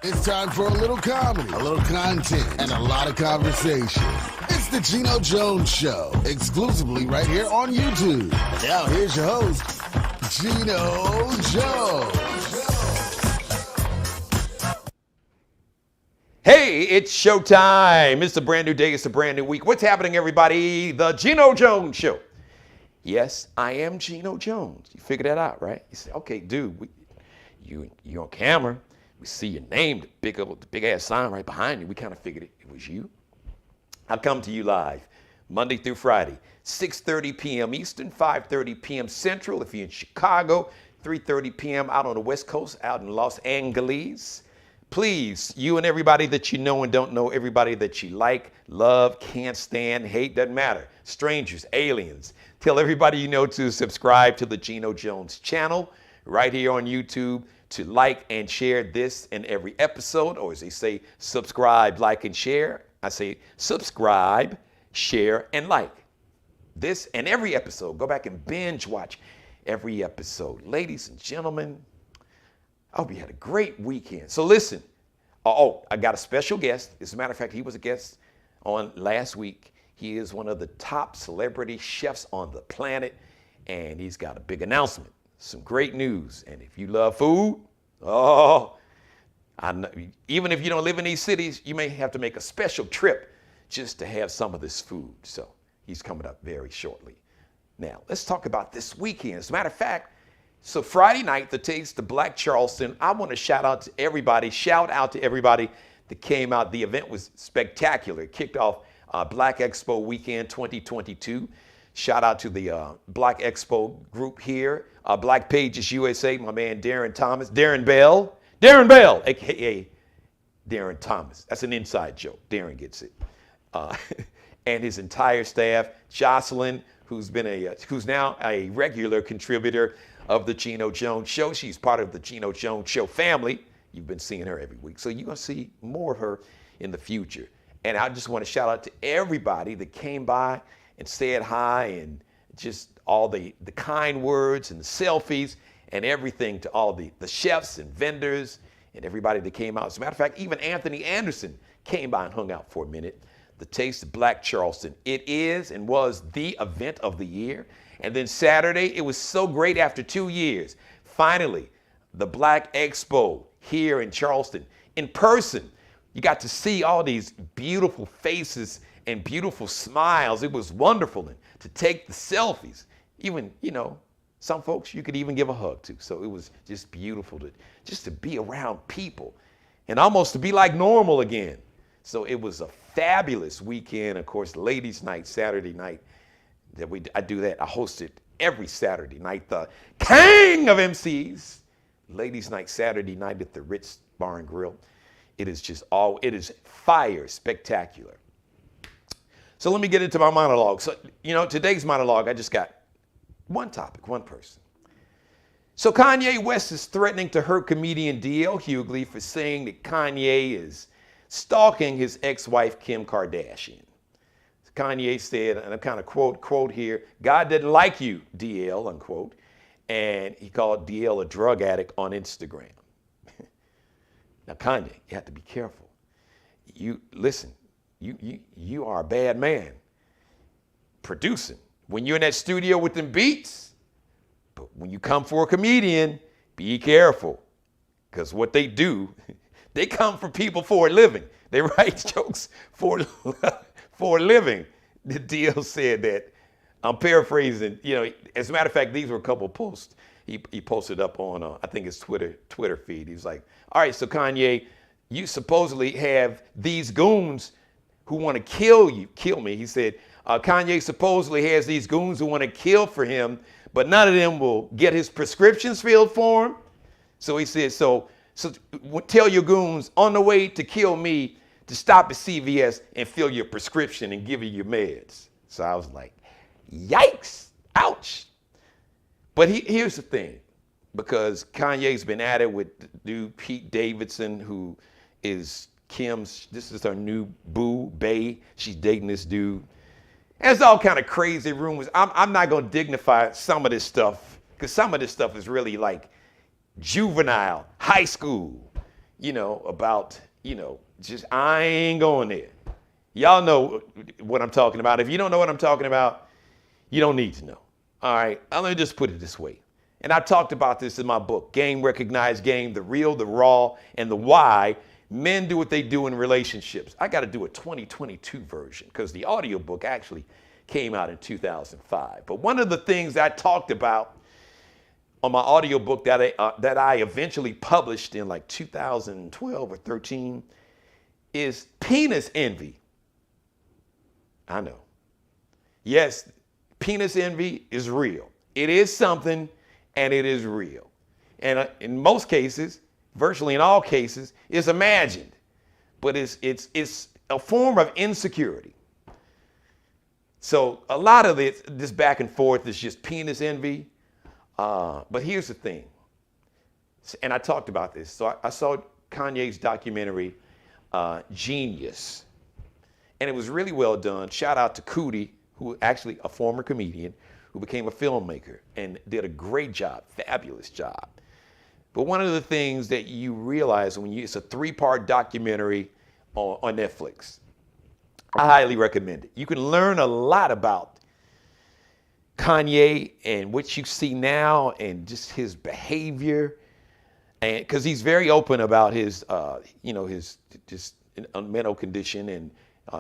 It's time for a little comedy, a little content, and a lot of conversation. It's the Geno Jones Show, exclusively right here on YouTube. And now here's your host, Geno Jones. Hey, it's showtime. It's a brand new day. It's a brand new week. What's happening, everybody? The Geno Jones Show. Yes, I am Geno Jones. You figured that out, right? You say, okay, dude, you're on camera. We see your name, the big ass sign right behind you. We kind of figured it was you. I come to you live Monday through Friday, 6:30 p.m. Eastern, 5:30 p.m. Central. If you're in Chicago, 3:30 p.m. out on the West Coast, out in Los Angeles. Please, you and everybody that you know and don't know, everybody that you like, love, can't stand, hate, doesn't matter. Strangers, aliens. Tell everybody you know to subscribe to the Geno Jones channel right here on YouTube, to like and share this and every episode, or as they say, subscribe, like, and share. I say subscribe, share, and like this and every episode. Go back and binge watch every episode. Ladies and gentlemen, I hope you had a great weekend. So listen, I got a special guest. As a matter of fact, he was a guest on last week. He is one of the top celebrity chefs on the planet, and he's got a big announcement, some great news. And if you love food, I know, even if you don't live in these cities, you may have to make a special trip just to have some of this food. So he's coming up very shortly. Now, let's talk about this weekend. As a matter of fact, so Friday night, the Taste of Black Charleston, I want to shout out to everybody that came out. The event was spectacular. It kicked off Black Expo Weekend 2022. Shout out to the Black Expo group here. Black Pages USA, my man Darren Bell, aka Darren Thomas. That's an inside joke. Darren gets it. And his entire staff, Jocelyn, who's now a regular contributor of the Geno Jones Show. She's part of the Geno Jones Show family. You've been seeing her every week, so you're going to see more of her in the future. And I just want to shout out to everybody that came by and said hi, and just all the kind words and the selfies and everything to all the chefs and vendors and everybody that came out. As a matter of fact, even Anthony Anderson came by and hung out for a minute. The Taste of Black Charleston. It is and was the event of the year. And then Saturday, it was so great after 2 years. Finally, the Black Expo here in Charleston in person. You got to see all these beautiful faces and beautiful smiles. It was wonderful. And to take the selfies, even, some folks you could even give a hug to. So it was just beautiful to be around people and almost to be like normal again. So it was a fabulous weekend. Of course, ladies' night, Saturday night, I do that. I host it every Saturday night. The king of MCs, ladies' night, Saturday night at the Ritz Bar and Grill. It is fire spectacular. So let me get into my monologue. So, today's monologue, I just got one topic, one person. So Kanye West is threatening to hurt comedian D.L. Hughley for saying that Kanye is stalking his ex-wife, Kim Kardashian. Kanye said, and I'm kind of quote here, God didn't like you, DL, unquote. And he called DL a drug addict on Instagram. Now, Kanye, you have to be careful. You are a bad man producing. When you're in that studio with them beats, but when you come for a comedian, be careful. Because what they do, they come for people for a living. They write jokes for a living. The deal said that. I'm paraphrasing. As a matter of fact, these were a couple posts he posted up on, I think his Twitter feed. He was like, all right, so Kanye, you supposedly have these goons who want to kill me. He said, Kanye supposedly has these goons who want to kill for him, but none of them will get his prescriptions filled for him. So he said, so tell your goons on the way to kill me to stop at CVS and fill your prescription and give you your meds. So I was like, yikes, ouch. But here's the thing, because Kanye's been at it with the dude Pete Davidson, who is this is her new boo, bae. She's dating this dude. And there's all kind of crazy rumors. I'm not going to dignify some of this stuff, because some of this stuff is really like juvenile, high school. about, just I ain't going there. Y'all know what I'm talking about. If you don't know what I'm talking about, you don't need to know. All right, let me just put it this way. And I talked about this in my book, Game, Recognize Game, the real, the raw, and the why men do what they do in relationships. I got to do a 2022 version because the audiobook actually came out in 2005. But one of the things I talked about on my audiobook that I eventually published in like 2012 or 13 is penis envy. I know. Yes, penis envy is real. It is something, and it is real. And in most cases, virtually in all cases, it's imagined. But it's a form of insecurity. So a lot of this back and forth is just penis envy. But here's the thing. And I talked about this. So I saw Kanye's documentary, Genius. And it was really well done. Shout out to Cootie, who actually a former comedian who became a filmmaker and did a great job, fabulous job. But one of the things that you realize it's a 3-part documentary on Netflix. I highly recommend it. You can learn a lot about Kanye and what you see now and just his behavior. And because he's very open about his just mental condition and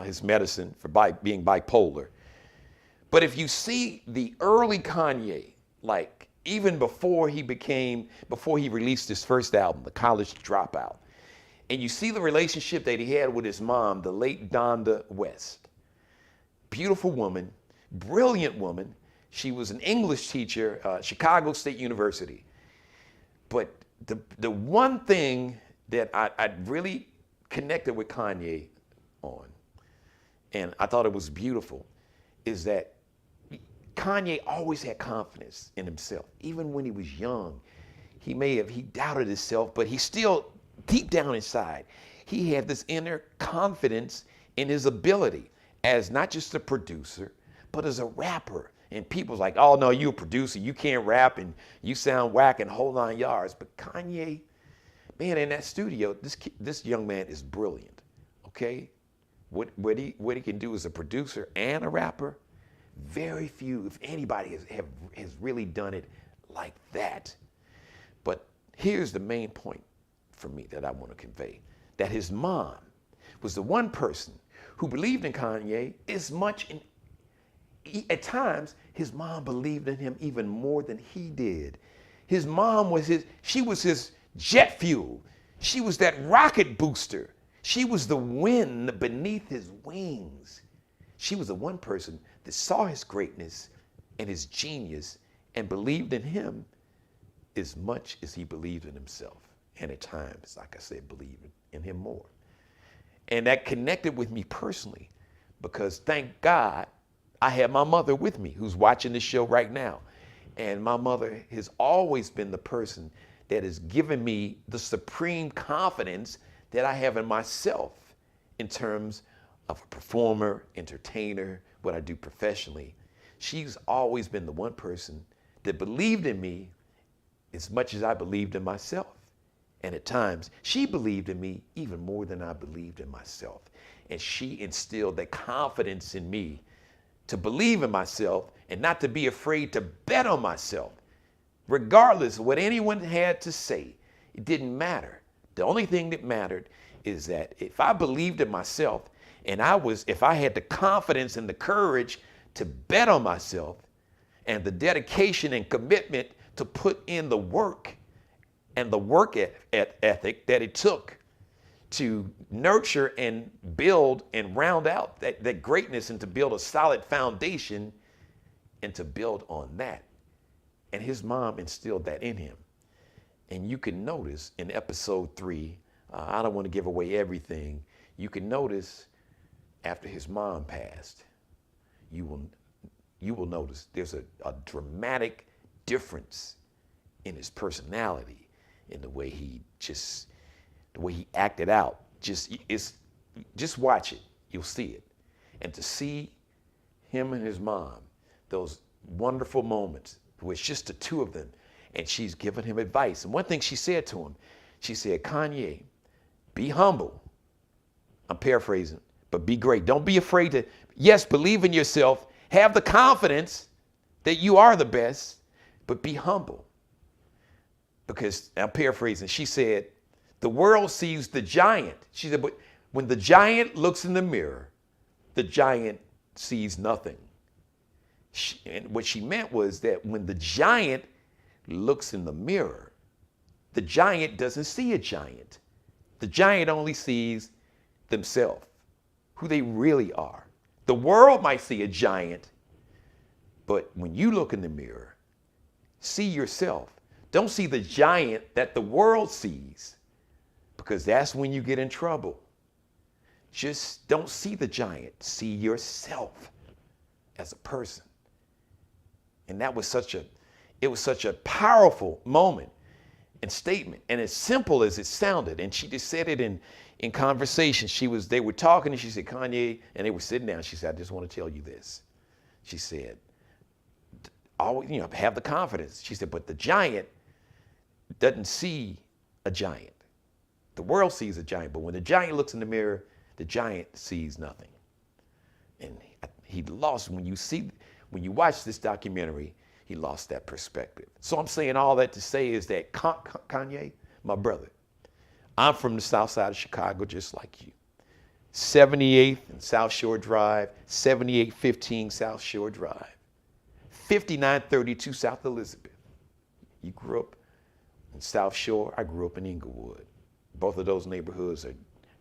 his medicine for being bipolar. But if you see the early Kanye, like even before he released his first album, The College Dropout, and you see the relationship that he had with his mom, the late Donda West, beautiful woman, brilliant woman. She was an English teacher, Chicago State University. But the one thing that I really connected with Kanye on, and I thought it was beautiful, is that Kanye always had confidence in himself. Even when he was young, he doubted himself, but he still, deep down inside, he had this inner confidence in his ability as not just a producer, but as a rapper. And people's like, oh no, you a producer, you can't rap and you sound whack and whole 9 yards. But Kanye, man, in that studio, this young man is brilliant, okay? What he can do as a producer and a rapper, very few, if anybody has really done it like that. But here's the main point for me that I want to convey, that his mom was the one person who believed in Kanye as much, at times, his mom believed in him even more than he did. His mom was she was his jet fuel. She was that rocket booster. She was the wind beneath his wings. She was the one person that saw his greatness and his genius and believed in him as much as he believed in himself. And at times, like I said, believed in him more. And that connected with me personally because thank God I had my mother with me who's watching this show right now. And my mother has always been the person that has given me the supreme confidence that I have in myself in terms of a performer, entertainer, what I do professionally. She's always been the one person that believed in me as much as I believed in myself. And at times, she believed in me even more than I believed in myself. And she instilled that confidence in me to believe in myself and not to be afraid to bet on myself. Regardless of what anyone had to say, it didn't matter. The only thing that mattered is that if I believed in myself and if I had the confidence and the courage to bet on myself and the dedication and commitment to put in the work and the work ethic that it took to nurture and build and round out that greatness and to build a solid foundation and to build on that. And his mom instilled that in him. And you can notice in episode 3, I don't want to give away everything. You can notice after his mom passed, you will notice there's a dramatic difference in his personality, in the way he acted out. Just watch it, you'll see it. And to see him and his mom, those wonderful moments where it's just the two of them, and she's giving him advice. And one thing she said to him, she said, Kanye, Be humble. I'm paraphrasing, but be great. Don't be afraid to, yes, believe in yourself. Have the confidence that you are the best, but be humble. Because I'm paraphrasing. She said, the world sees the giant. She said, but when the giant looks in the mirror, the giant sees nothing. And what she meant was that when the giant looks in the mirror, the giant doesn't see a giant. The giant only sees themselves, who they really are. The world might see a giant, but when you look in the mirror, see yourself. Don't see the giant that the world sees, because that's when you get in trouble. Just don't see the giant. See yourself as a person. And that was such a powerful moment and statement, and as simple as it sounded. And she just said it in conversation. They were talking, and she said, Kanye, and they were sitting down. She said, I just want to tell you this. She said, always, have the confidence. She said, but the giant doesn't see a giant. The world sees a giant, but when the giant looks in the mirror, the giant sees nothing. And he lost, when you watch this documentary, he lost that perspective. So I'm saying all that to say is that Kanye, my brother, I'm from the south side of Chicago just like you. 78th and South Shore Drive, 7815 South Shore Drive, 5932 South Elizabeth. You grew up in South Shore, I grew up in Inglewood. Both of those neighborhoods are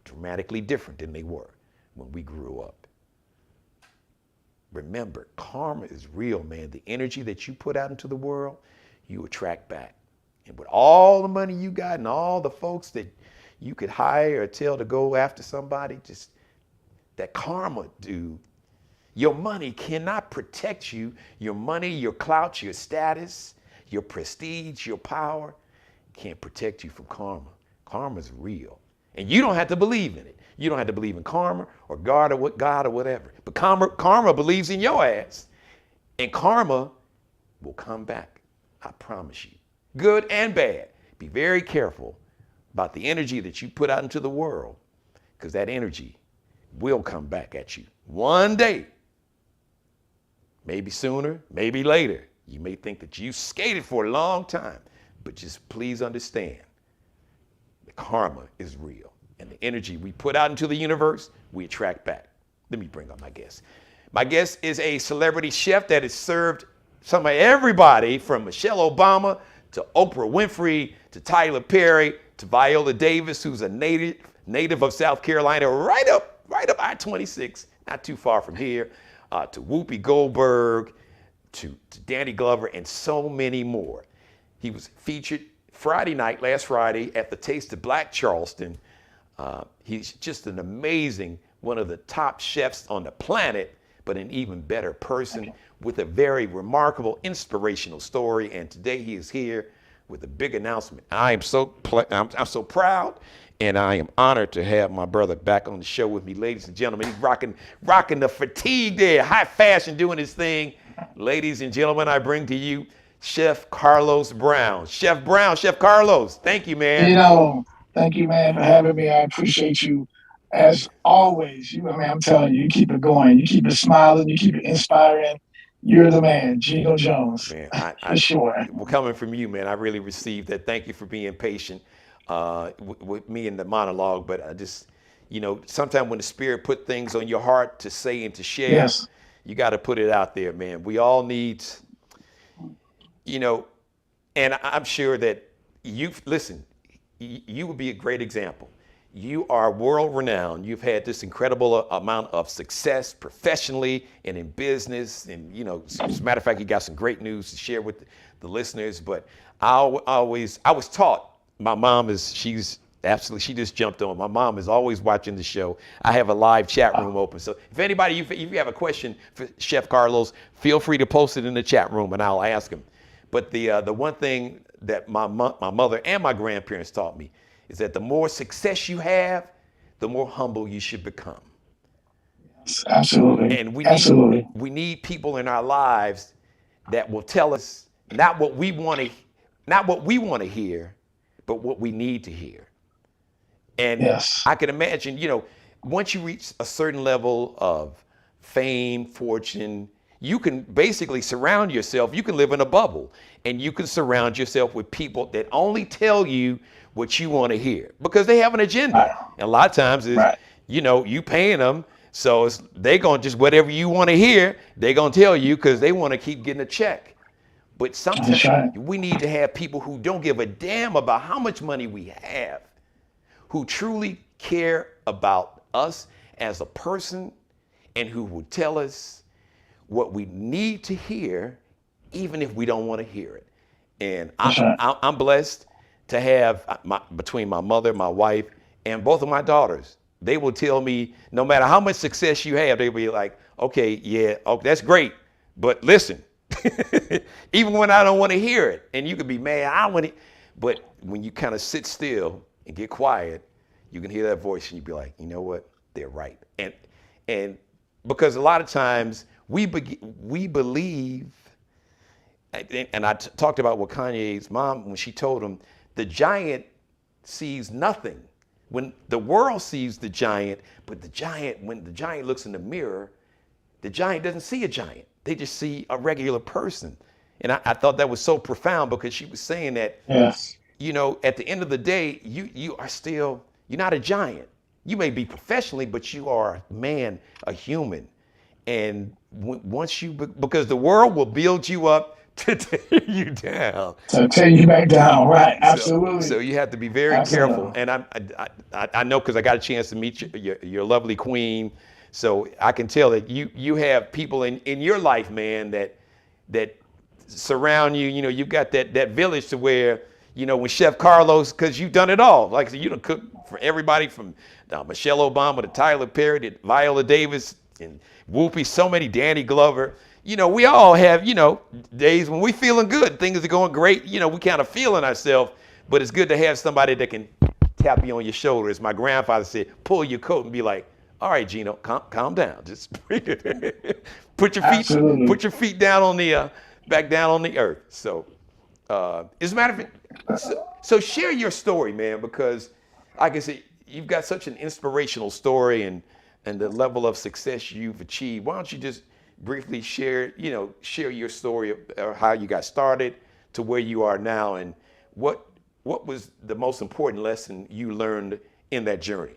dramatically different than they were when we grew up. Remember, karma is real, man. The energy that you put out into the world, you attract back. And with all the money you got and all the folks that you could hire or tell to go after somebody, just that karma, dude. Your money cannot protect you. Your money, your clout, your status, your prestige, your power can't protect you from karma. Karma's real. And you don't have to believe in it. You don't have to believe in karma or God or whatever. But karma believes in your ass. And karma will come back. I promise you. Good and bad. Be very careful about the energy that you put out into the world, because that energy will come back at you one day. Maybe sooner, maybe later. You may think that you skated for a long time, but just please understand, the karma is real. And the energy we put out into the universe, we attract back. Let me bring up my guest. My guest is a celebrity chef that has served some of everybody from Michelle Obama to Oprah Winfrey to Tyler Perry to Viola Davis, who's a native of South Carolina, right up I-26, not too far from here, to Whoopi Goldberg, to Danny Glover, and so many more. He was featured last Friday, at the Taste of Black Charleston. He's just an amazing, one of the top chefs on the planet, but an even better person with a very remarkable, inspirational story. And today he is here with a big announcement. I'm so proud, and I am honored to have my brother back on the show with me. Ladies and gentlemen, he's rocking the fatigue there, high fashion, doing his thing. Ladies and gentlemen, I bring to you Chef Carlos Brown. Chef Carlos, thank you, man. Thank you, man, for having me. I appreciate you as always. I'm telling you, you keep it going. You keep it smiling. You keep it inspiring. You're the man, Geno Jones. Man, for sure. Well, coming from you, man, I really received that. Thank you for being patient with me in the monologue. But I just, sometimes when the Spirit put things on your heart to say and to share, yes, you got to put it out there, man. We all need, and I'm sure that you would be a great example. You are world renowned. You've had this incredible amount of success professionally and in business. And, as a matter of fact, you got some great news to share with the listeners. But I was taught, my mom she just jumped on. My mom is always watching the show. I have a live chat room open. So if you have a question for Chef Carlos, feel free to post it in the chat room and I'll ask him. But the one thing that my mother and my grandparents taught me is that the more success you have, the more humble you should become. Yes, absolutely. And we need people in our lives that will tell us not what we want to hear, but what we need to hear. And Yes. I can imagine, once you reach a certain level of fame, fortune, you can basically surround yourself. You can live in a bubble, and you can surround yourself with people that only tell you what you want to hear because they have an agenda. Right. And a lot of times is, Right. you paying them, so they gonna just whatever you want to hear, they gonna tell you because they want to keep getting a check. But That's sometimes right. we need to have people who don't give a damn about how much money we have, who truly care about us as a person and who will tell us what we need to hear, even if we don't want to hear it. And That's right. I'm blessed to have between my mother, my wife, and both of my daughters. They will tell me no matter how much success you have, they'll be like, okay, yeah, okay, that's great, but listen, even when I don't want to hear it, and you can be mad, I want it, but when you kind of sit still and get quiet, you can hear that voice and you be like, you know what, they're right. And because a lot of times we believe, and I talked about what Kanye's mom, when she told him, the giant sees nothing. When the world sees the giant, but when the giant looks in the mirror, the giant doesn't see a giant. They just see a regular person. And I thought that was so profound because she was saying that, Yes. at the end of the day, you're not a giant. You may be professionally, but you are a man, a human. And because the world will build you up to tear you down. So take you back down. Right. So, Absolutely. so you have to be very careful. Absolutely. And I know because I got a chance to meet your lovely queen. So I can tell that you have people in your life, man, that surround you. You've got that village to where, when Chef Carlos, because you've done it all. Like I said, you done cook for everybody from Michelle Obama to Tyler Perry to Viola Davis and Whoopi, so many, Danny Glover. We all have, days when we feeling good, things are going great. We kind of feeling ourselves, but it's good to have somebody that can tap you on your shoulder. As my grandfather said, pull your coat and be like, all right, Geno, calm down. Just put Absolutely. your feet down on the, back down on the earth. So, as a matter of fact, so share your story, man, because like I said, you've got such an inspirational story and the level of success you've achieved. Why don't you just briefly share your story of how you got started to where you are now, and what was the most important lesson you learned in that journey?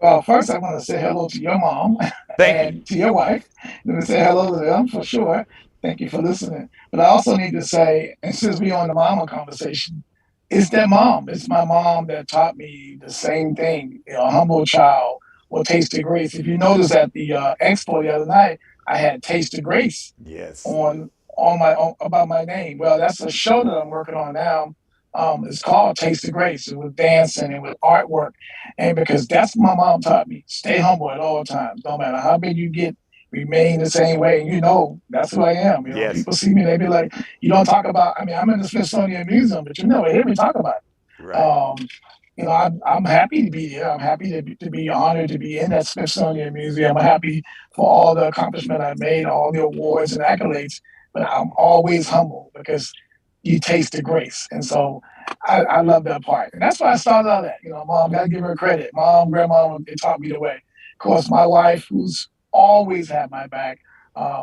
Well, first, I want to say hello to your mom Thank you. and to your wife. Let me say hello to them for sure. Thank you for listening. But I also need to say, and since we're on the mama conversation, it's that mom. It's my mom that taught me the same thing. A humble child will taste the grace. If you notice at the expo the other night, I had Taste the Grace Yes. on about my name. Well, that's a show that I'm working on now. It's called Taste of Grace, and with dancing and with artwork, and because that's what my mom taught me: stay humble at all times, no matter how big you get. Remain the same way. That's who I am. Yes. People see me, they be like, "You don't talk about." I mean, I'm in the Smithsonian Museum, but you never hear me talk about it. Right. I'm happy to be here. I'm happy to be honored to be in that Smithsonian Museum. I'm happy for all the accomplishment I've made, all the awards and accolades. But I'm always humble because you taste the grace, and so I love that part. And that's why I started out at. Mom, gotta give her credit. Mom, grandma, they taught me the way. Of course, my wife, who's always had my back,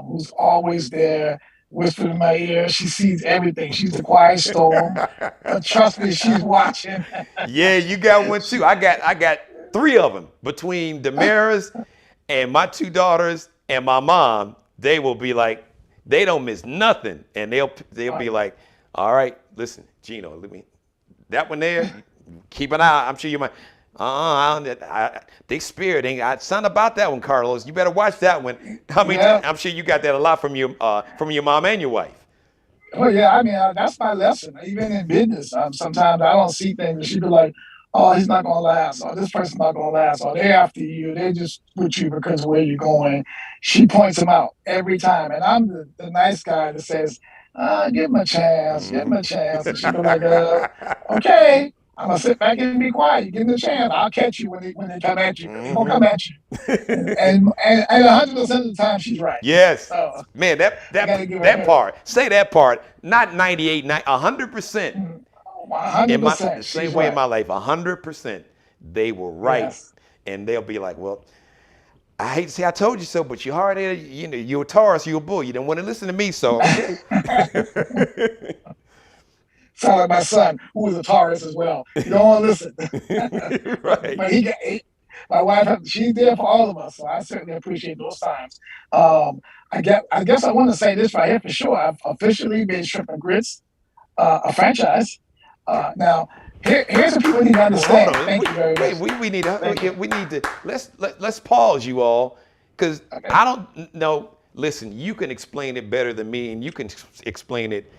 who's always there, whispering in my ear. She sees everything. She's the quiet storm. But trust me, she's watching. Yeah, you got one too. I got three of them between Damaris and my two daughters and my mom. They will be like, they don't miss nothing, and they'll be like, all right, listen, Geno, that one there, keep an eye. I'm sure you might. They spirit ain't something about that one, Carlos. You better watch that one. Yeah. I'm sure you got that a lot from your mom and your wife. Oh yeah, I mean that's my lesson. Even in business, sometimes I don't see things, and she be like, "Oh, he's not gonna last," or "This person's not gonna last," or "They're after you. They just with you because of where you're going." She points them out every time, and I'm the nice guy that says, "Give him a chance, give him a chance," and she be like, "Okay." I'm gonna sit back and be quiet. You give me a chance. I'll catch you when they come at you. They're gonna come at you, and 100% of the time she's right. Yes, So man, I gotta give her that credit. part. Say that part. Not 98, 100%. In my 100%. the same She's way in right. my life, 100%, they were right, Yes. and they'll be like, well, I hate to say I told you so, but you're hard-headed. You're a Taurus, you're a bull. You don't want to listen to me, so okay. Sound like my son, who was a Taurus as well. You don't want to listen. but Right. but my wife, she's there for all of us. So I certainly appreciate those times. Um, I guess I want to say this right here for sure. I've officially been Shrimp and Grits, a franchise. Now, here's what people need to Well, hold understand. on. Thank you very much. We need Thank to you. let's pause you all, because Okay. I don't know. Listen, you can explain it better than me, and you can explain it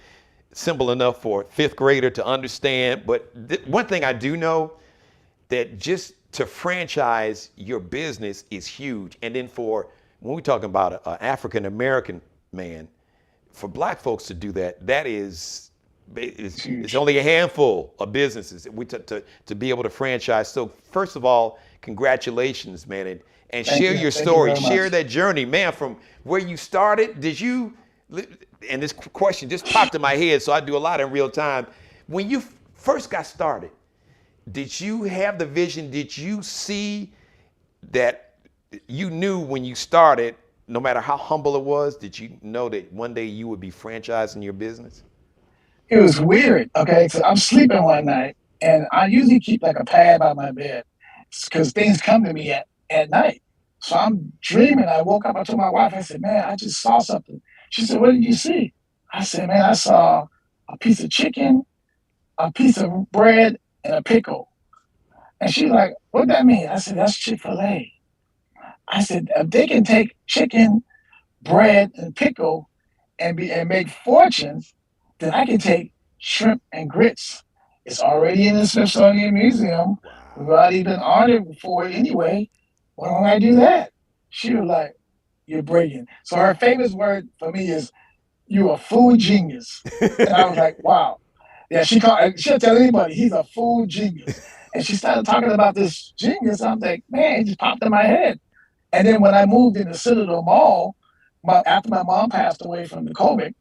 simple enough for a fifth grader to understand. But one thing I do know, that just to franchise your business is huge. And then for when we're talking about an African American man, for black folks to do that, It's it's huge. only a handful of businesses that to be able to franchise. So first of all, congratulations, man, and Thank share you. your Thank you story, very share much. that journey, man, from where you started. And this question just popped in my head, so I do a lot in real time. When you first got started, did you have the vision? Did you see that you knew when you started, no matter how humble it was, did you know that one day you would be franchising your business? It was weird. Okay. So I'm sleeping one night and I usually keep like a pad by my bed because things come to me at night. So I'm dreaming. I woke up, I told my wife, I said, man, I just saw something. She said, what did you see? I said, man, I saw a piece of chicken, a piece of bread, and a pickle. And she's like, what that mean? I said, that's Chick-fil-A. I said, if they can take chicken, bread, and pickle and make fortunes, then I can take shrimp and grits. It's already in the Smithsonian Museum. We've Wow. already been honored for it anyway. Why don't I do that? She was like, you're brilliant. So her famous word for me is, you a food genius. And I was like, wow. Yeah, she'll tell anybody he's a food genius. And she started talking about this genius. I'm like, man, it just popped in my head. And then when I moved into Citadel Mall, after my mom passed away from the COVID,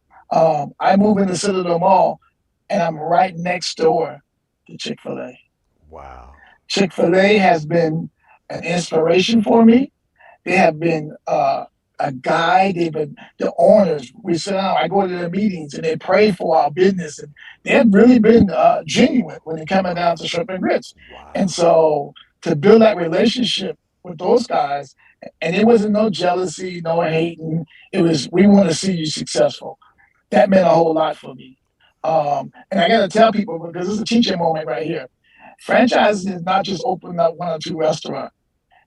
I moved into Citadel Mall, and I'm right next door to Chick-fil-A. Wow. Chick-fil-A has been an inspiration for me. They have been a guide. They've been the owners. We sit down. I go to their meetings, and they pray for our business. And they have really been genuine when it coming down to shrimp and grits. And Wow. so to build that relationship with those guys, and it wasn't no jealousy, no hating. It was, we want to see you successful. That meant a whole lot for me. And I got to tell people, because this is a teaching moment right here. Franchising is not just opening up one or two restaurants.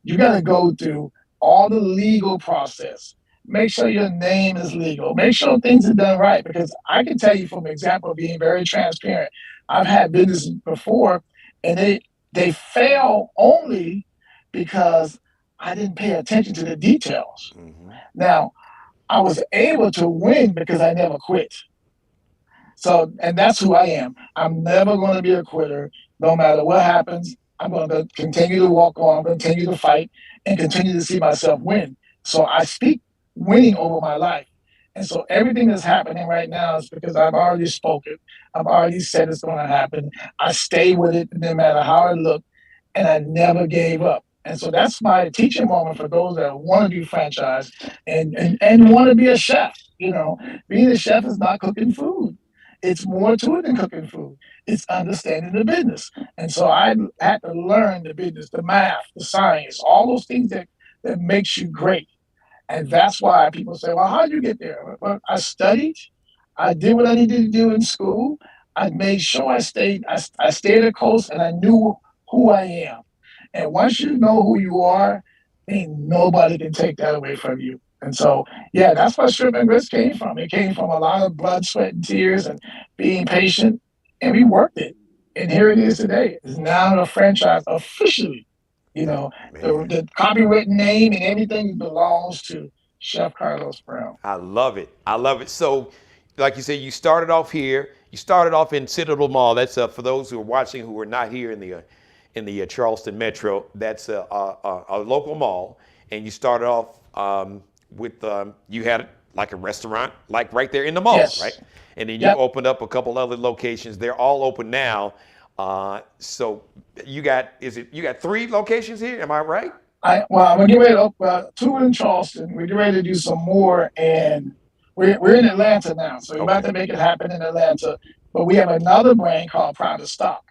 You got to go through all the legal process. Make sure your name is legal. Make sure things are done right. Because I can tell you from example, being very transparent. I've had businesses before, and they fail only because I didn't pay attention to the details. Mm-hmm. Now, I was able to win because I never quit. So, and that's who I am. I'm never going to be a quitter. No matter what happens, I'm going to continue to walk on, continue to fight, and continue to see myself win. So I speak winning over my life. And so everything that's happening right now is because I've already spoken. I've already said it's going to happen. I stay with it no matter how it looked, and I never gave up. And so that's my teaching moment for those that want to do franchise and want to be a chef. You know, being a chef is not cooking food. It's more to it than cooking food. It's understanding the business. And so I had to learn the business, the math, the science, all those things that makes you great. And that's why people say, well, how did you get there? Well, I studied. I did what I needed to do in school. I made sure I stayed the course, and I knew who I am. And once you know who you are, ain't nobody can take that away from you. And so, yeah, that's where Shrimp and Grits came from. It came from a lot of blood, sweat, and tears and being patient. And we worked it. And here it is today. It's now a franchise officially. You know, Man, the copyright name and everything belongs to Chef Carlos Brown. I love it. I love it. So, like you said, you started off here. You started off in Citadel Mall. That's for those who are watching who are not here in the Charleston Metro. That's a local mall, and you started off with you had like a restaurant, like right there in the mall, right? Yes. And then you Yep. opened up a couple other locations. They're all open now. So you got 3 locations here? Am I right? Well, we're getting ready to open 2 in Charleston. We're getting ready to do some more, and we're in Atlanta now. So we're about Okay. to make it happen in Atlanta. But we have another brand called Private Stock.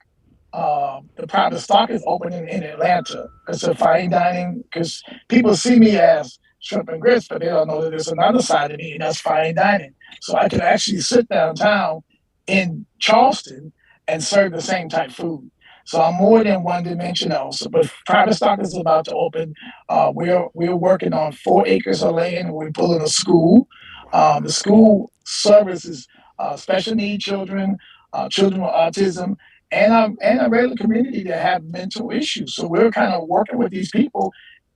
The Private Stock is opening in Atlanta. It's a fine dining because people see me as shrimp and grits, but they don't know that there's another side of me, and that's fine dining. So I can actually sit downtown in Charleston and serve the same type food. So I'm more than one dimensional. So, but Private Stock is about to open. We're working on 4 acres of land. We're pulling a school. The Wow. school services special need children, children with autism, and a regular community that have mental issues. So we're kind of working with these people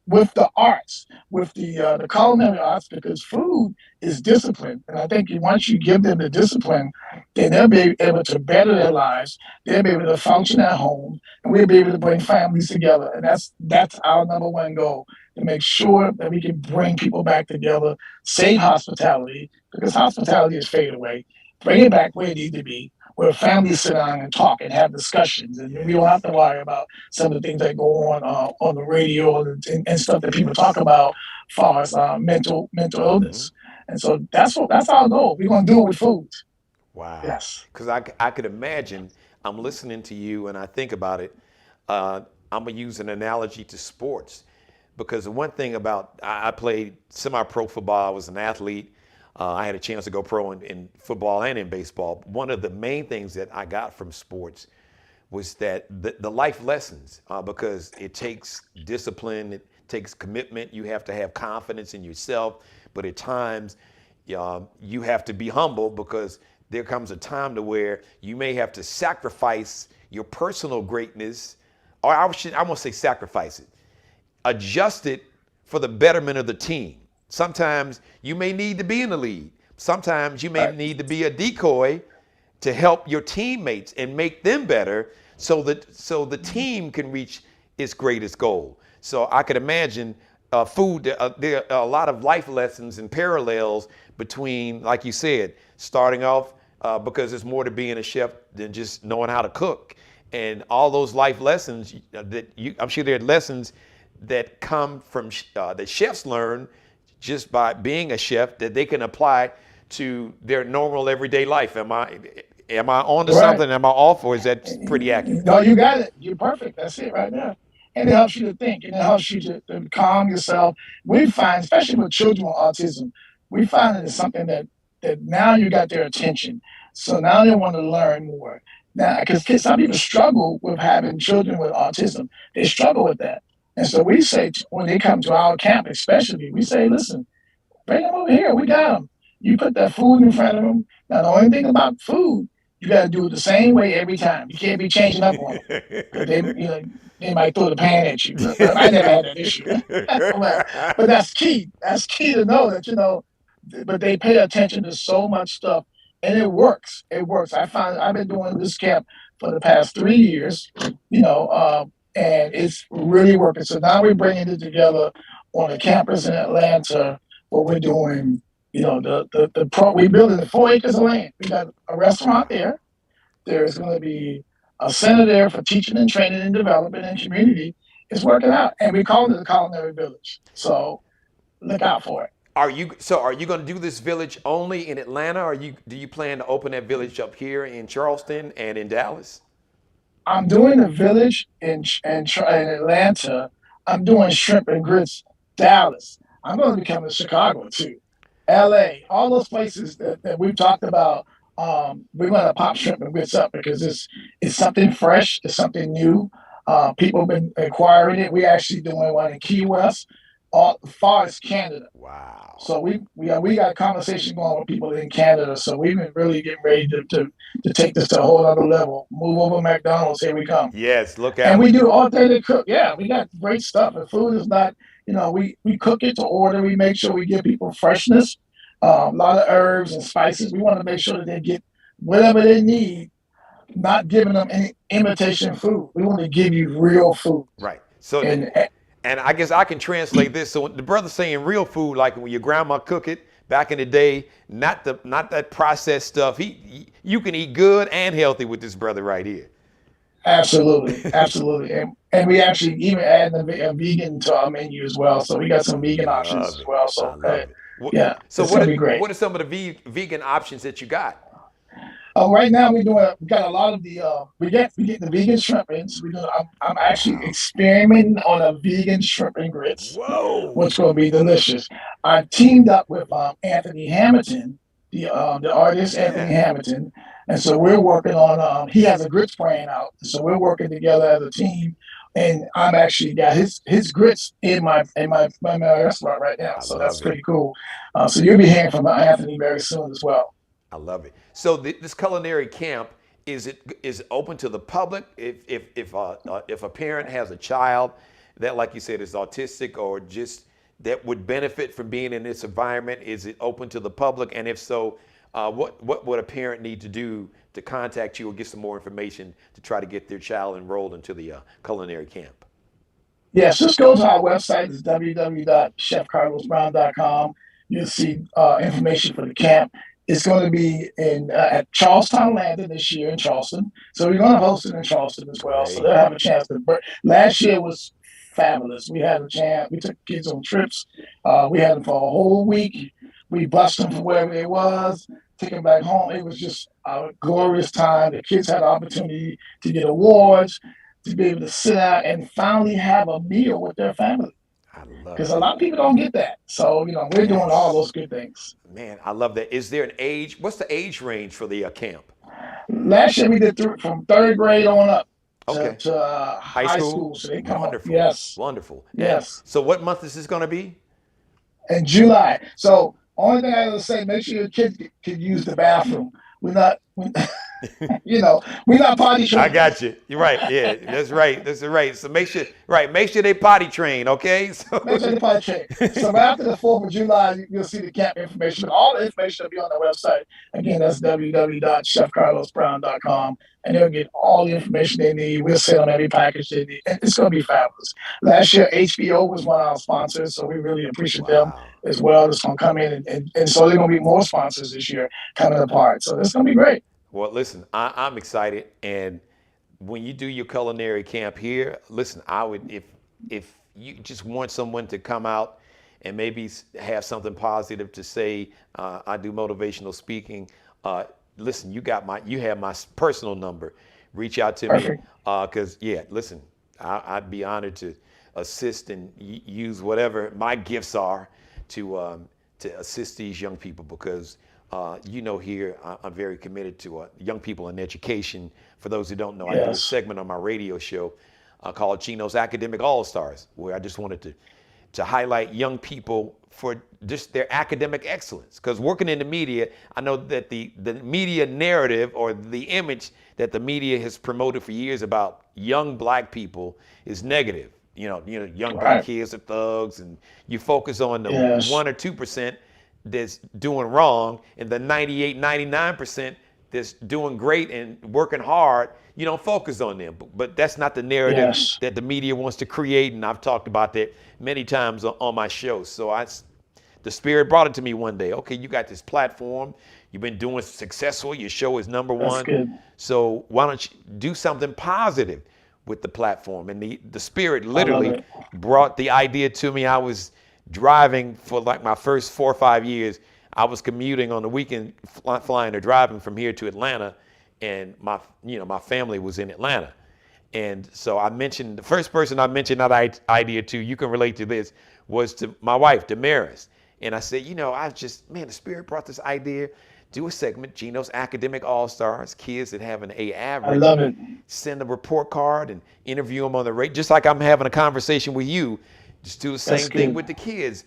with the arts, with the culinary arts, because food is discipline. And I think once you give them the discipline, then they'll be able to better their lives. They'll be able to function at home, and we'll be able to bring families together. And that's our number one goal, to make sure that we can bring people back together, save hospitality, because hospitality is fade away. Bring it back where it needs to be, where families sit down and talk and have discussions, and we don't have Yes. to worry about some of the things that go on the radio and stuff that people talk Yes. about, as far as mental Hmm. illness. And so that's our goal. We're gonna do it with food. Wow. Yes. Because I could imagine, I'm listening to you and I think about it. I'm going to use an analogy to sports because the one thing about, I played semi pro football, I was an athlete. I had a chance to go pro in football and in baseball. One of the main things that I got from sports was that the life lessons, because it takes discipline, it takes commitment. You have to have confidence in yourself, but at times you have to be humble because there comes a time to where you may have to sacrifice your personal greatness, or I won't say sacrifice it, adjust it for the betterment of the team. Sometimes you may need to be in the lead. Sometimes you may Right. need to be a decoy to help your teammates and make them better so the team can reach its greatest goal. So I could imagine food. There are a lot of life lessons and parallels between, like you said, starting off because there's more to being a chef than just knowing how to cook, and all those life lessons I'm sure there are lessons that come from that chefs learn just by being a chef that they can apply to their normal everyday life. Am I on to Right. something? Am I off, or is that pretty accurate? No, you got it. You're perfect. That's it right there. And it helps you to think, and it helps you to calm yourself. We find, especially with children with autism, we find that it's something that now you got their attention. So now they want to learn more. Now, because some people struggle with having children with autism, they struggle with that. And so we say, when they come to our camp, especially, we say, listen, bring them over here. We got them. You put that food in front of them. Now, the only thing about food, you got to do it the same way every time. You can't be changing up on them, because they might throw the pan at you. But I never had that issue. But that's key. That's key to know that But they pay attention to so much stuff, and it works. It works. I've been doing this camp for the past 3 years. And it's really working. So now we're bringing it together on a campus in Atlanta, where we're doing, we're building 4 acres of land. We got a restaurant Wow. there. There's going to be a center there for teaching and training and development and community. It's working out, and we call it the Culinary Village. So look out for it. Are you going to do this village only in Atlanta, or do you plan to open that village up here in Charleston and in Dallas? I'm doing a village in Atlanta. I'm doing shrimp and grits, Dallas. I'm going to be coming to Chicago too, LA, all those places that we've talked about. We're going to pop shrimp and grits up because it's something fresh, it's something new. People have been acquiring it. We're actually doing one in Key West, all as far as Canada. Wow. So we got a conversation going with people in Canada. So we've been really getting ready to take this to a whole other level. Move over McDonald's, here we come. Yes, look And out. we do authentic cook. Yeah, we got great stuff. The food is not, we cook it to order. We make sure we give people freshness, a lot of herbs and spices. We want to make sure that they get whatever they need, not giving them any imitation food. We want to give you real food. Right. So, And and I guess I can translate this. So the brother's saying real food, like when your grandma cook it back in the day, not that processed stuff. You can eat good and healthy with this brother right here. Absolutely, absolutely, and we actually even add a vegan to our menu as well. So we got some vegan options Love as it. well. I So love it. yeah, So it's gonna be great. what are some of the vegan options that you got? Right now we got a lot of the we get the vegan shrimp ends. I'm actually Wow. experimenting on a vegan shrimp and grits, Whoa. which will be delicious. I teamed up with Anthony Hamilton, the artist Anthony Yeah. Hamilton, and so we're working on. He has a grits brand out, so we're working together as a team. And I'm actually got his grits in my restaurant right now, I so that's love it. pretty cool. So you'll be hearing from Anthony very soon as well. I love it. So this culinary camp, is it open to the public? If a parent has a child that, like you said, is autistic or just that would benefit from being in this environment, is it open to the public? And if so, what would a parent need to do to contact you or get some more information to try to get their child enrolled into the culinary camp? Yes, just go to our website. It's www.chefcarlosbrown.com. You'll see information for the camp. It's going to be in at Charlestown Landing this year in Charleston. So we're going to host it in Charleston as well. So they'll Great. have a chance to. But last year was fabulous. We had a chance. We took kids on trips. We had them for a whole week. We bused them from wherever they was, took them back home. It was just a glorious time. The kids had the opportunity to get awards, to be able to sit out and finally have a meal with their family. I Because love a it. lot of people don't get that. So, we're doing all Yes. those good things. Man, I love that. Is there an age? What's the age range for the camp? Last year we did from third grade on up Okay. to High high school? school. So they come up. Wonderful. Yes. Wonderful. And Yes. so what month is this going to be? In July. So only thing I gotta say, make sure your kids can use the bathroom. We're not, we're not potty I trained. got you. You're right. Yeah, that's right. That's right. So make sure they potty train, okay? Make sure So they potty trained. So after the 4th of July, you'll see the camp information. All the information will be on the website. Again, that's www.chefcarlosbrown.com. And they'll get all the information they need. We'll send them every package they need. And it's going to be fabulous. Last year, HBO was one of our sponsors, so we really appreciate them wow. as well. It's going to come in. And so they're going to be more sponsors this year coming apart. So it's going to be great. Well, listen, I'm excited, and when you do your culinary camp here, listen, I would if you just want someone to come out and maybe have something positive to say. I do motivational speaking. Listen, you have my personal number. Reach out to me Perfect. because listen, I'd be honored to assist and use whatever my gifts are to assist these young people because. Here I'm very committed to young people in education. For those who don't know, I do a Yes. segment on my radio show called Geno's Academic All-Stars, where I just wanted to highlight young people for just their academic excellence. Because working in the media, I know that the media narrative or the image that the media has promoted for years about young black people is negative. Young black Right. kids are thugs, and you focus on the Yes. 1 or 2% that's doing wrong and the 98, 99% that's doing great and working hard, you don't focus on them. But that's not the narrative Yes. that the media wants to create. And I've talked about that many times on my show. So the spirit brought it to me one day. Okay, you got this platform. You've been doing successful. Your show is number That's one. good. So why don't you do something positive with the platform? And the spirit I love literally it. brought the idea to me. I was driving for like my first 4 or 5 years. I was commuting on the weekend, flying or driving from here to Atlanta, and my family was in Atlanta. And so the first person I mentioned that idea to, you can relate to this, was to my wife, Damaris. And I said, the spirit brought this idea. Do a segment, Geno's Academic All-Stars, kids that have an A I average. love it. Send a report card and interview them on the radio, just like I'm having a conversation with you. Just do the That's same thing good. with the kids.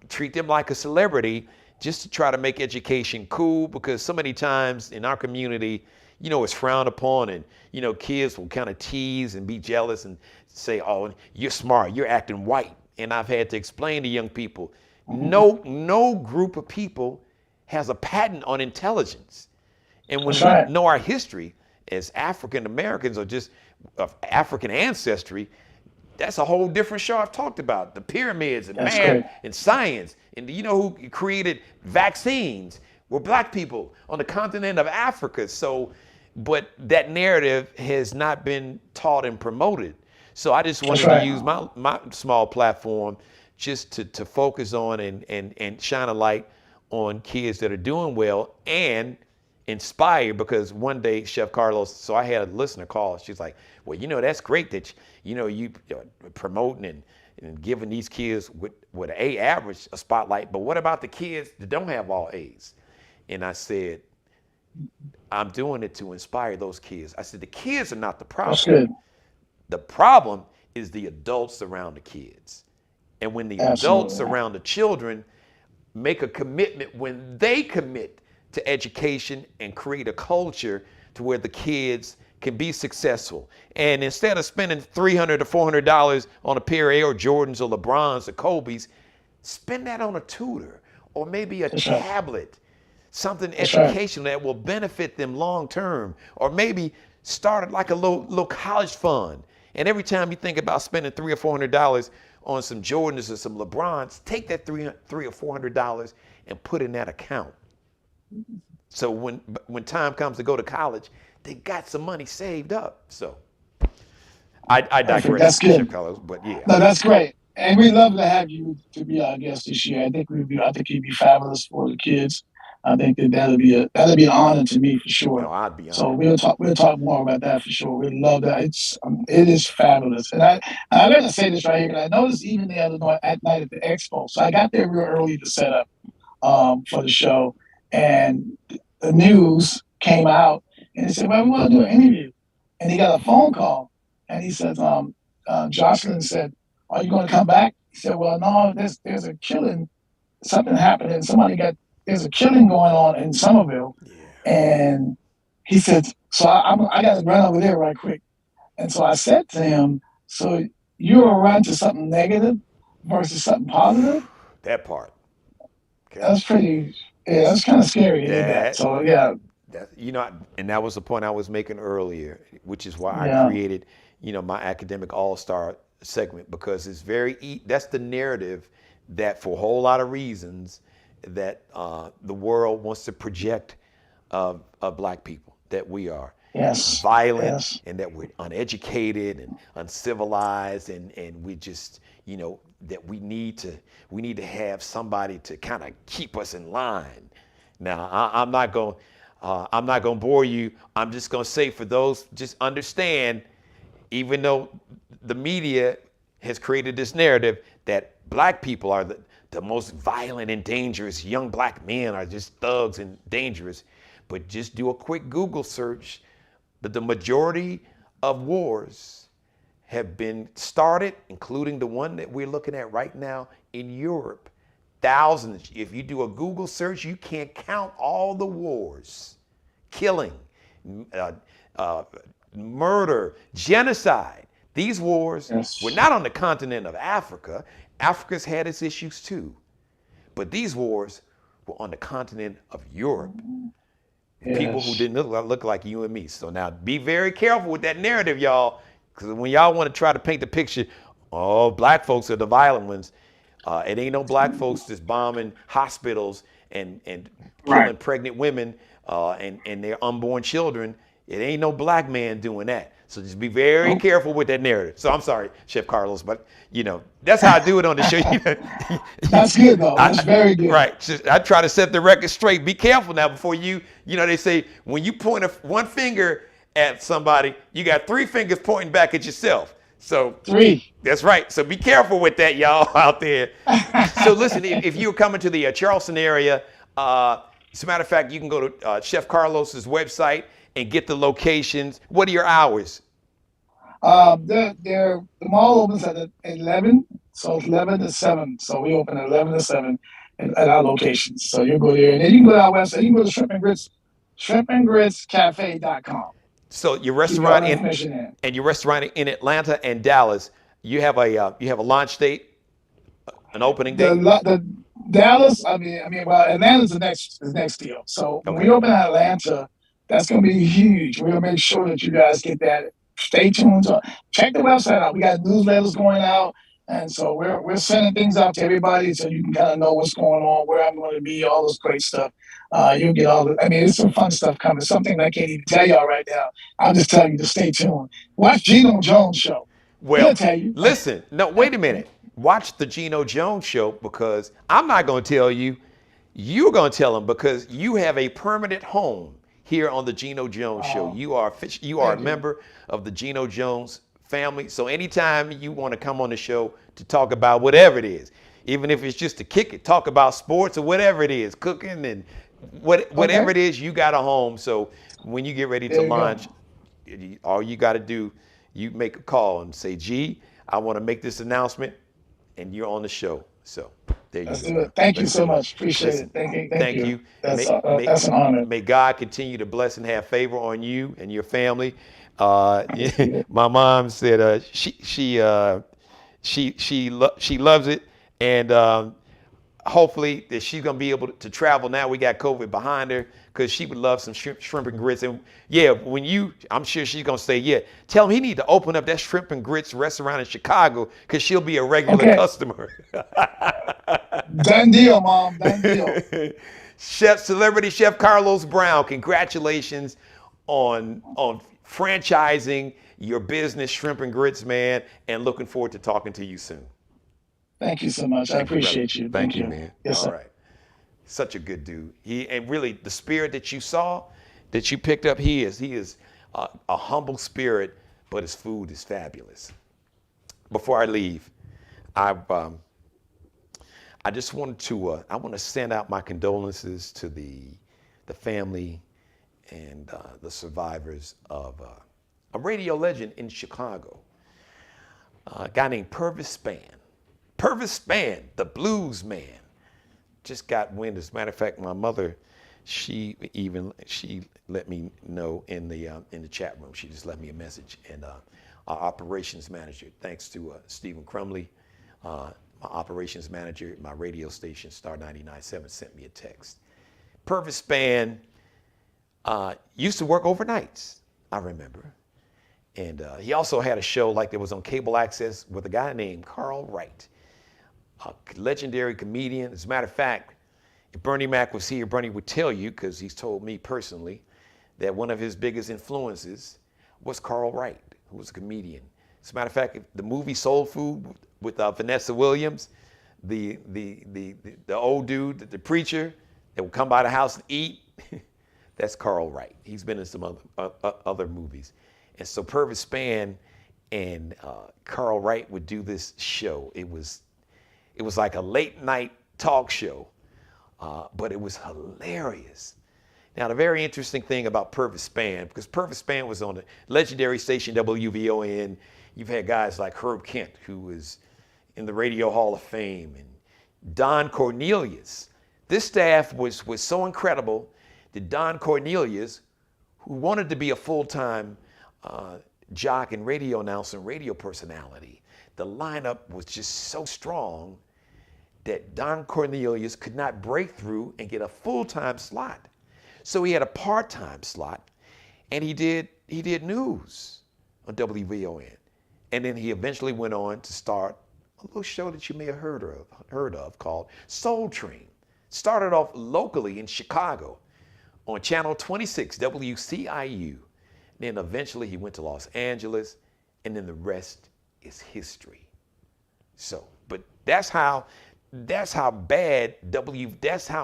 Treat them like a celebrity just to try to make education cool because so many times in our community, it's frowned upon and, kids will kind of tease and be jealous and say, oh, you're smart, you're acting white. And I've had to explain to young people, no group of people has a patent on intelligence. And when That's we right. know our history as African Americans or just of African ancestry, that's a whole different show I've talked about. The pyramids and That's math great. and science. And do you know who created vaccines? Were black people on the continent of Africa. So, but that narrative has not been taught and promoted. So I just That's wanted to right. use my small platform just to focus on and shine a light on kids that are doing well and inspire, because one day Chef Carlos, so I had a listener call, she's like, well, that's great that you promoting and giving these kids with an A average a spotlight, but what about the kids that don't have all A's? And I said, I'm doing it to inspire those kids. I said, the kids are not the That's problem. good. The problem is the adults around the kids. And when the adults Absolutely. around the children make a commitment, when they commit to education and create a culture to where the kids can be successful. And instead of spending $300 to $400 on a pair of Air Jordans or LeBrons or Kobe's, spend that on a tutor or maybe a That's right. tablet, something That's right. educational that will benefit them long term, or maybe start it like a little college fund. And every time you think about spending $300 or $400 on some Jordans or some LeBrons, take that $300 or $400 and put in that account. So when time comes to go to college, they got some money saved up. So I Perfect. digress, That's Chef good. Carlos, but yeah. No, that's great. And we'd love to have you to be our guest this year. I think you'd be fabulous for the kids. I think that'll be an honor to me for sure. No, I'd be So honored. we'll talk more about that for sure. We'd love that. It is fabulous. And I'm gonna say this right here, because I noticed even the other night at the expo. So I got there real early to set up for the show, and the news came out and they said, "Well, we want to do an interview." And he got a phone call, and he says, Jocelyn said, "Are you going to come back?" He said, "Well, no, there's a killing, something happened, and there's a killing going on in Somerville." Yeah. And he said, "So I got to run over there right quick." And so I said to him, "So you'll run to something negative versus something positive?" That part. Okay. That's pretty. Yeah, That's that's kind of scary to hear that. that So yeah, that and that was the point I was making earlier, which is why I yeah, created, my academic all-star segment, because it's that's the narrative that for a whole lot of reasons that the world wants to project of black people, that we are yes, violent yes, and that we're uneducated and uncivilized, and we just that we need to have somebody to kind of keep us in line. Now I'm not going to bore you. I'm just going to say, for those, just understand, even though the media has created this narrative that black people are the most violent and dangerous, young black men are just thugs and dangerous, but just do a quick Google search. That the majority of wars have been started, including the one that we're looking at right now in Europe. Thousands. If you do a Google search, you can't count all the wars, killing, uh, uh, murder, genocide. These wars were yes, not on the continent of Africa. Africa's had its issues too. But these wars were on the continent of Europe. People who yes. didn't look like you and me. So now be very careful with that narrative, y'all, because when y'all want to try to paint the picture, oh, black folks are the violent ones. It ain't no black folks that's bombing hospitals and Right. killing pregnant women and their unborn children. It ain't no black man doing that. So just be very Nope. careful with that narrative. So I'm sorry, Chef Carlos, but that's how I do it on the show. That's good though. That's I, very good. right. I try to set the record straight. Be careful now before they say when you point one finger at somebody, you got three fingers pointing back at yourself. So Three. that's right. So be careful with that, y'all out there. So listen, if you're coming to the Charleston area, as a matter of fact, you can go to Chef Carlos's website and get the locations. What are your hours? The mall opens at 11, so it's 11 to 7. So we open at 11 to 7 at our locations. So you go there, and then you can go to our website. You can go to shrimpandgritscafe.com. So your Give you all restaurant the information in. your restaurant in Atlanta and Dallas, you have a launch date, an opening date. The Dallas, well, Atlanta's the next deal. So when we Okay. open in Atlanta, that's going to be huge. We're going to make sure that you guys get that stay tuned. Check the website out. We got newsletters going out. And so we're sending things out to everybody so you can kind of know what's going on, where I'm going to be, all this great stuff. You'll get all the, I mean, it's some fun stuff coming, something that I can't even tell y'all right now. I'll just tell you to stay tuned. Watch Geno Jones show. He'll Well, tell you. listen, no, wait a minute. Watch the Geno Jones show because I'm not going to tell you. You're going to tell them because you have a permanent home here on the Geno Jones show. You are a member of the Geno Jones family. So anytime you want to come on the show to talk about whatever it is, even if it's just to kick it, talk about sports or whatever it is, cooking and whatever it is, you got a home. So when you get ready to launch, all you got to do, you make a call and say, G, I want to make this announcement, and you're on the show. So there you go. Thank you so much. Appreciate it. Thank you. That's an honor. May God continue to bless and have favor on you and your family. My mom said she loves it, and hopefully that she's gonna be able to travel now. We got COVID behind her because she would love some shrimp and grits. And yeah, I'm sure she's gonna say, yeah, tell him he need to open up that shrimp and grits restaurant in Chicago because she'll be a regular customer. Done deal, Mom. Done deal. Celebrity Chef Carlos Brown, congratulations on franchising your business, Shrimp and Grits, man, and looking forward to talking to you soon. Thank you so much. I appreciate you. Thank you, man. Yes, all sir. right. Such a good dude. And really the spirit that you saw, that you picked up, he is a humble spirit, but his food is fabulous. Before I leave, I just wanted to I want to send out my condolences to the family and the survivors of a radio legend in Chicago, a guy named Pervis Spann. Pervis Spann, the blues man, just got wind. As a matter of fact, my mother, she let me know in the chat room. She just left me a message, and our operations manager, thanks to Stephen Crumley, my operations manager at my radio station, Star 99.7, sent me a text. Pervis Spann used to work overnights, I remember. And he also had a show like that was on cable access with a guy named Carl Wright, a legendary comedian. As a matter of fact, if Bernie Mac was here, Bernie would tell you, because he's told me personally, that one of his biggest influences was Carl Wright, who was a comedian. As a matter of fact, the movie Soul Food with Vanessa Williams, the old dude, the preacher that would come by the house and eat, that's Carl Wright. He's been in some other movies. And so Pervis Spann and Carl Wright would do this show. It was like a late night talk show, but it was hilarious. Now, the very interesting thing about Pervis Spann, because Pervis Spann was on the legendary station WVON, you've had guys like Herb Kent, who is in the Radio Hall of Fame, and Don Cornelius. This staff was so incredible that Don Cornelius, who wanted to be a full-time jock and radio announcer and radio personality, the lineup was just so strong that Don Cornelius could not break through and get a full-time slot. So he had a part-time slot, and he did news on WVON. And then he eventually went on to start a little show that you may have heard of called Soul Train. Started off locally in Chicago on Channel 26, WCIU. Then eventually he went to Los Angeles, and then the rest is history. So, but that's how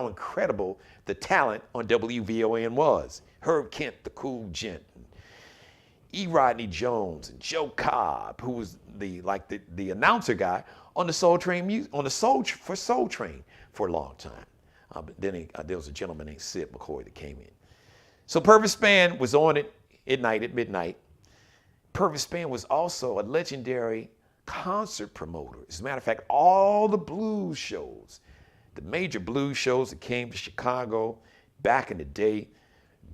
incredible the talent on WVON was. Herb Kent, the cool gent, E. Rodney Jones, and Joe Cobb, who was the announcer guy on the Soul Train for Soul Train for a long time. But then there was a gentleman named Sid McCoy that came in. So Pervis Spann was on it at midnight. Pervis Spann was also a legendary concert promoter. As a matter of fact, all the blues shows, the major blues shows that came to Chicago back in the day,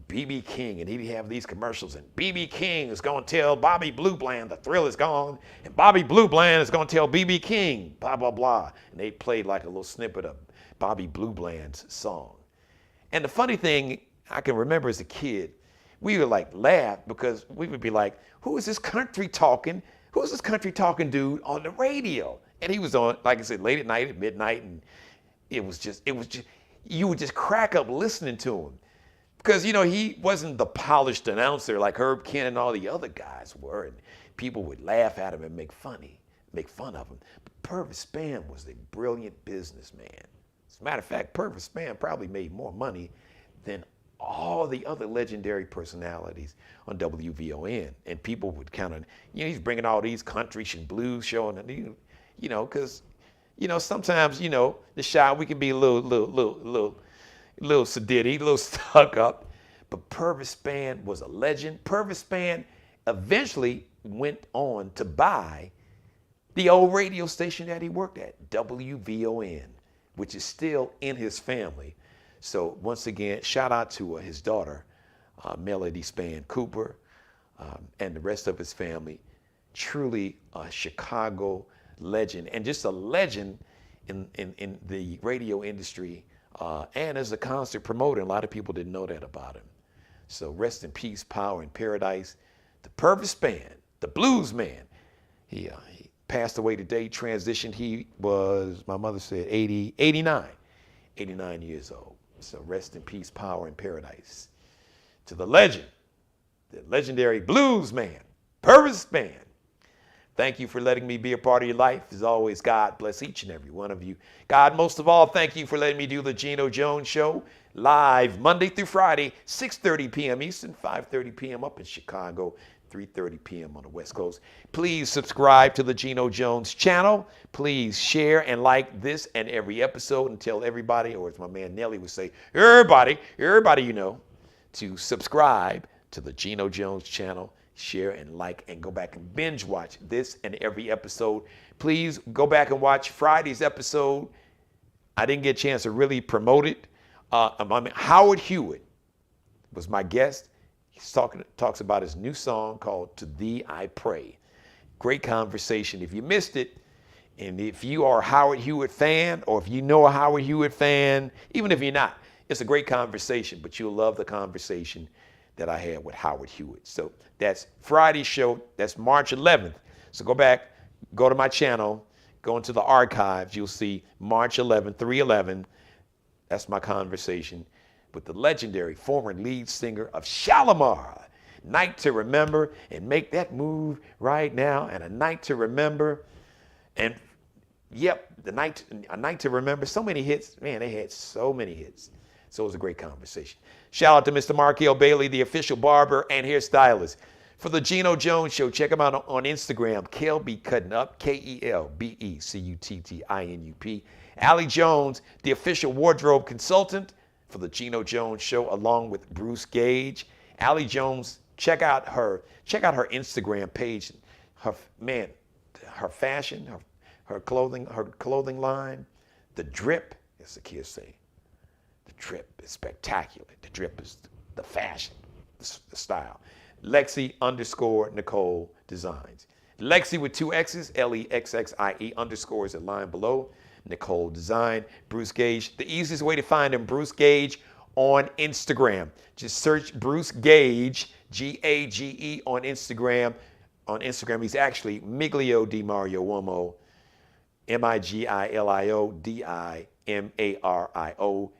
B.B. King, and he'd have these commercials, and B.B. King is going to tell Bobby Blue Bland the thrill is gone, and Bobby Blue Bland is going to tell B.B. King, blah, blah, blah. And they played like a little snippet of Bobby Blue Bland's song. And the funny thing I can remember as a kid, we would like laugh because we would be like, who is this country talking? Who's this country talking dude on the radio? And he was on, like I said, late at night, at midnight, and it was just, you would just crack up listening to him. Because, you know, he wasn't the polished announcer like Herb Kent and all the other guys were. And people would laugh at him and make fun of him. But Pervis Spann was a brilliant businessman. As a matter of fact, Pervis Spann probably made more money than all the other legendary personalities on WVON. And people would kind of, you know, he's bringing all these country and blues showing, you know, because, you know, sometimes, you know, the Chi, we can be a little sedity, a little stuck up. But Pervis Spann was a legend. Pervis Spann eventually went on to buy the old radio station that he worked at, WVON, which is still in his family. So once again, shout out to his daughter, Melody Spann Cooper, and the rest of his family. Truly a Chicago legend, and just a legend in the radio industry, and as a concert promoter. A lot of people didn't know that about him. So rest in peace, power in paradise, to Pervis Spann, the blues man. He passed away today, transitioned. He was, my mother said, 89 years old. So rest in peace, power in paradise, to the legend, the legendary blues man, Pervis Spann. Thank you for letting me be a part of your life. As always, God bless each and every one of you. God, most of all, thank you for letting me do the Geno Jones Show live Monday through Friday, 6:30 p.m. Eastern, 5:30 p.m. up in Chicago, 3:30 p.m. on the West Coast. Please subscribe to the Geno Jones channel. Please share and like this and every episode, and tell everybody, or as my man Nelly would say, everybody you know, to subscribe to the Geno Jones channel. Share and like, and go back and binge watch this and every episode. Please go back and watch Friday's episode. I didn't get a chance to really promote it. Howard Hewitt was my guest. He talks about his new song called To Thee I Pray. Great conversation. If you missed it, and if you are a Howard Hewitt fan, or if you know a Howard Hewitt fan, even if you're not, it's a great conversation, but you'll love the conversation that I had with Howard Hewitt. So that's Friday's show. That's March 11th. So go back, go to my channel, go into the archives. You'll see March 11th, 3/11. That's my conversation with the legendary former lead singer of Shalimar. Night to remember, and make that move right now. And a night to remember. And yep, a night to remember. So many hits. Man, they had so many hits. So it was a great conversation. Shout out to Mr. Markel Bailey, the official barber and hairstylist for the Geno Jones Show. Check him out on Instagram, Kelby Cutting Up, KELBECUTTINUP. Allie Jones, the official wardrobe consultant for the Geno Jones Show, along with Bruce Gage. Allie Jones, check out her Instagram page. Her fashion, her clothing line, the drip, as the kids say. The drip is spectacular. The drip is the fashion, the style. Lexi_Nicole Designs. Lexi with 2 X's, LEXXIE underscores the line below. Nicole Design. Bruce Gage. The easiest way to find him, Bruce Gage on Instagram. Just search Bruce Gage, Gage on Instagram. On Instagram, he's actually Miglio Di Mario Uomo, MIGILIO DIMARIO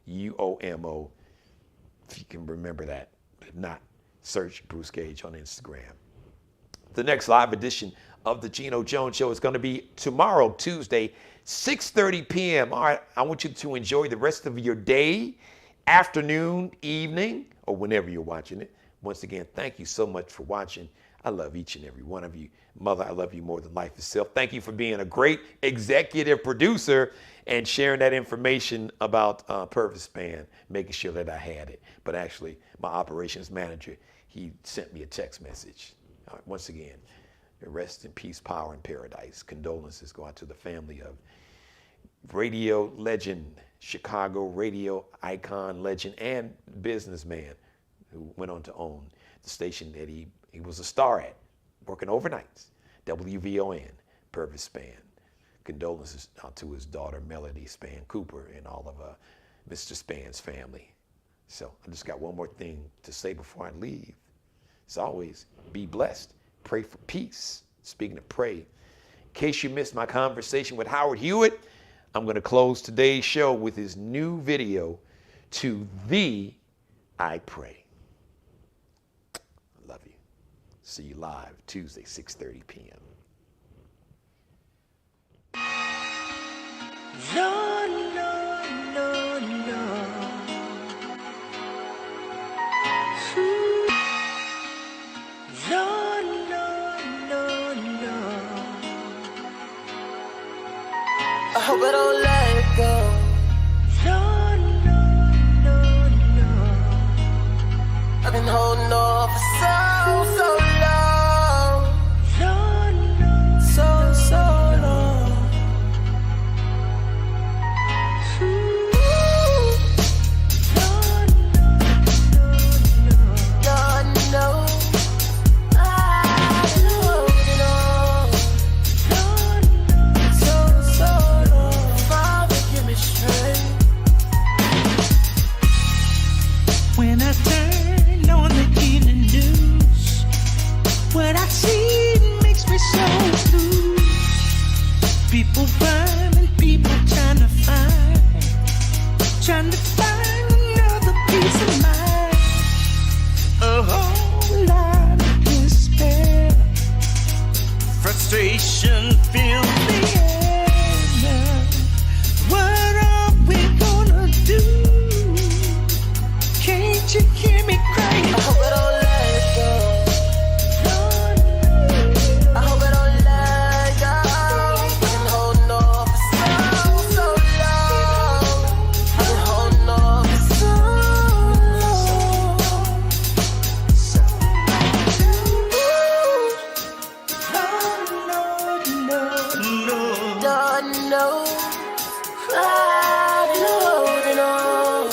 UOMO. If you can remember that. If not, search Bruce Gage on Instagram. The next live edition of the Geno Jones Show is going to be tomorrow, Tuesday, 6:30 p.m. All right, I want you to enjoy the rest of your day, afternoon, evening, or whenever you're watching it. Once again, thank you so much for watching. I love each and every one of you. Mother, I love you more than life itself. Thank you for being a great executive producer and sharing that information about Pervis Spann, making sure that I had it. But actually, my operations manager, he sent me a text message. All right, once again, rest in peace, power in paradise. Condolences go out to the family of radio legend, Chicago radio icon, legend, and businessman who went on to own the station that he was a star at, working overnights. WVON, Pervis Spann. Condolences out to his daughter, Melody Spann Cooper, and all of Mr. Spann's family. So I just got one more thing to say before I leave. As always, be blessed. Pray for peace. Speaking of pray, in case you missed my conversation with Howard Hewitt, I'm going to close today's show with his new video, To Thee I Pray. I love you. See you live Tuesday, 6:30 p.m. No, no, no, no. No, no, no, no. I hope I don't let it go. No, no, no, no. I've been holding on for so long. No, no, so long. When I turn on the evening news, what I see makes me so blue. People burning, people trying to find another piece of mind. A whole lot of despair, frustration fills the air now. What are we gonna do? Can't you hear me crying? I hope I don't let it go. I hope I don't let it go. I've been holding on for so long. I've been holding on for so long. God knows I've been holding on.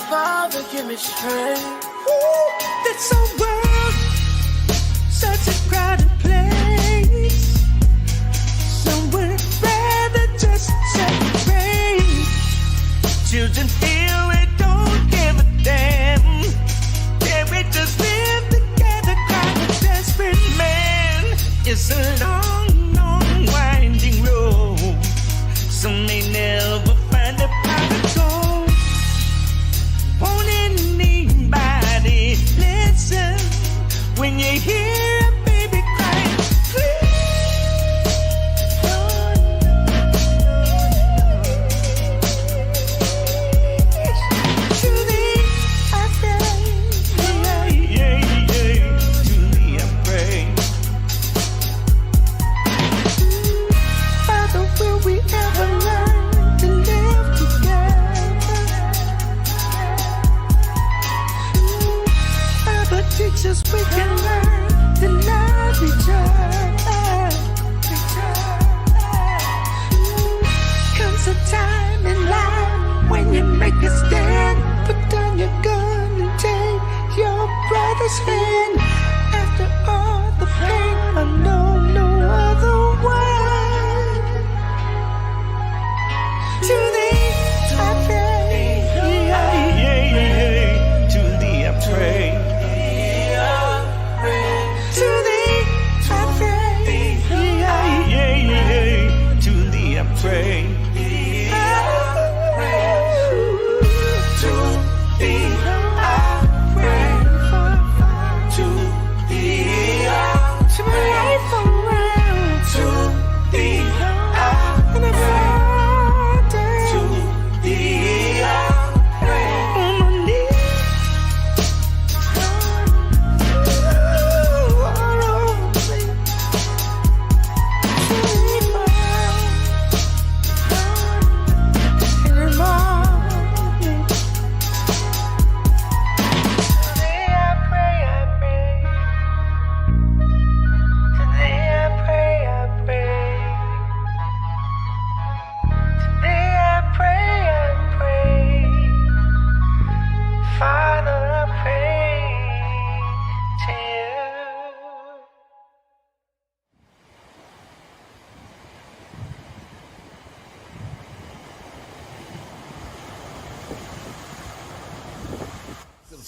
Father, give me strength. This whole world, such a crowded place. Some would rather just separate. Children feel we don't give a damn. Can we just live together? Kind of desperate man. It's a long, long, winding road. Some may never find a pot of gold. Won't anybody listen?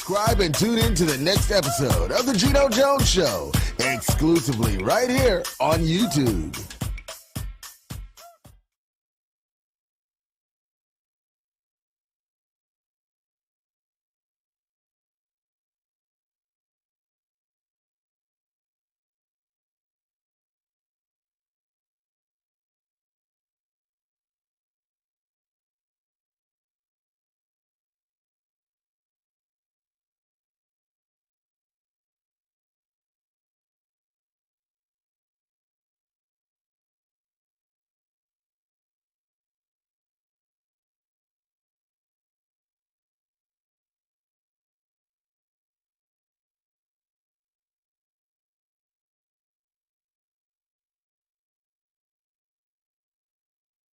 subscribe and tune in to the next episode of The Geno Jones Show, exclusively right here on YouTube.